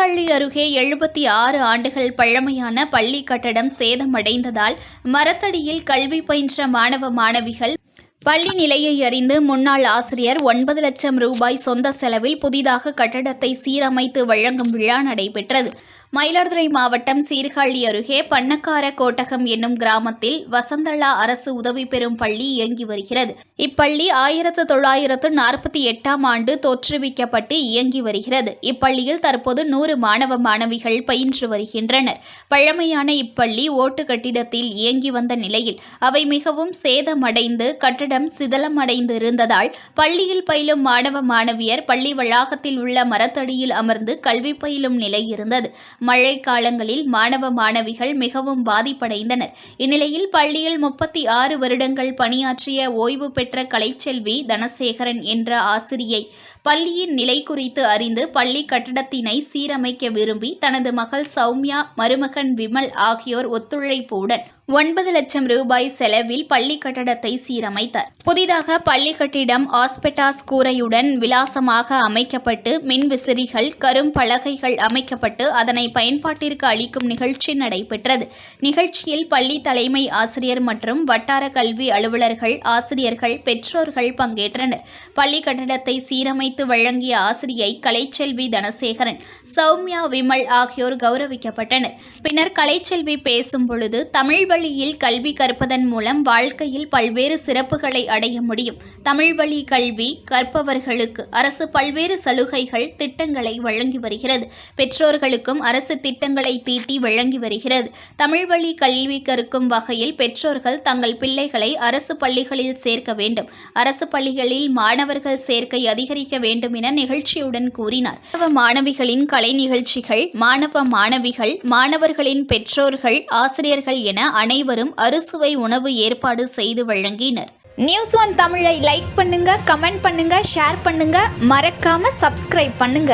சீர்காழி அருகே 76 ஆண்டுகள் பழமையான பள்ளி கட்டடம் சேதமடைந்ததால் மரத்தடியில் கல்வி பயின்ற மாணவ மாணவிகள் பள்ளி நிலையை அறிந்து முன்னாள் ஆசிரியர் 9 லட்சம் ரூபாய் சொந்த செலவில் புதிதாக கட்டடத்தை சீரமைத்து வழங்கும் விழா நடைபெற்றது. மயிலாடுதுறை மாவட்டம் சீர்காழி அருகே பண்ணக்கார கோட்டகம் என்னும் கிராமத்தில் வசந்தலா அரசு உதவி பெறும் பள்ளி இயங்கி வருகிறது. இப்பள்ளி 1948ஆம் ஆண்டு தோற்றுவிக்கப்பட்டு இயங்கி வருகிறது. இப்பள்ளியில் தற்போது 100 மாணவ மாணவிகள் பயின்று வருகின்றனர். பழமையான இப்பள்ளி ஓட்டு கட்டிடத்தில் இயங்கி வந்த நிலையில் அவை மிகவும் சேதமடைந்து கட்டடம் சிதலமடைந்து இருந்ததால் பள்ளியில் பயிலும் மாணவ மாணவியர் பள்ளி வளாகத்தில் உள்ள மரத்தடியில் அமர்ந்து கல்வி பயிலும் நிலை இருந்தது. மழை காலங்களில் மாணவ மாணவிகள் மிகவும் பாதிப்படைந்தனர். இந்நிலையில் பள்ளியில் 36 வருடங்கள் பணியாற்றிய ஓய்வு பெற்ற கலைச்செல்வி தனசேகரன் என்ற ஆசிரியை பள்ளியின் நிலை குறித்து அறிந்து பள்ளி கட்டடத்தினை சீரமைக்க விரும்பி தனது மகள் சௌமியா, மருமகன் விமல் ஆகியோர் ஒத்துழைப்புடன் 9 லட்சம் ரூபாய் செலவில் பள்ளி கட்டடத்தை சீரமைத்தார். புதிதாக பள்ளி கட்டிடம் ஆஸ்பெட்டாஸ் கூரையுடன் விலாசமாக அமைக்கப்பட்டு மின்விசிறிகள், கரும்பலகைகள் அமைக்கப்பட்டு அதனை பயன்பாட்டிற்கு அளிக்கும் நிகழ்ச்சி நடைபெற்றது. நிகழ்ச்சியில் பள்ளி தலைமை ஆசிரியர் மற்றும் வட்டார கல்வி அலுவலர்கள், ஆசிரியர்கள், பெற்றோர்கள் பங்கேற்றனர். பள்ளி கட்டடத்தை சீரமைத்து வழங்கிய ஆசிரியை கலைச்செல்வி தனசேகரன், சௌமியா, விமல் ஆகியோர் கௌரவிக்கப்பட்டனர். பின்னர் கலைச்செல்வி பேசும் பொழுது தமிழ் வழியில் கல்வி கற்பதன் மூலம் வாழ்க்கையில் பல்வேறு சிறப்புகளை அடைய முடியும். தமிழ் வழி கல்வி கற்பவர்களுக்கு அரசு பல்வேறு சலுகைகள், திட்டங்களை வழங்கி வருகிறது. பெற்றோர்களுக்கும் அரசு திட்டங்களை தீட்டி வழங்கி வருகிறது. தமிழ் வழி கல்வி கற்கும் வகையில் பெற்றோர்கள் தங்கள் பிள்ளைகளை அரசு பள்ளிகளில் சேர்க்க வேண்டும். அரசு பள்ளிகளில் மாணவர்கள் சேர்க்கை அதிகரிக்க வேண்டும் என நிகழ்ச்சியுடன் கூறினார். மாணவ மாணவிகளின் கலை நிகழ்ச்சிகள், மாணவ மாணவிகள், மாணவர்களின் பெற்றோர்கள், ஆசிரியர்கள் என அனைவரும் அறுசுவை உணவு ஏற்பாடு செய்து வழங்கினர். News One தமிழை லைக் பண்ணுங்க, கமெண்ட் பண்ணுங்க, ஷேர் பண்ணுங்க, மறக்காம சப்ஸ்கிரைப் பண்ணுங்க.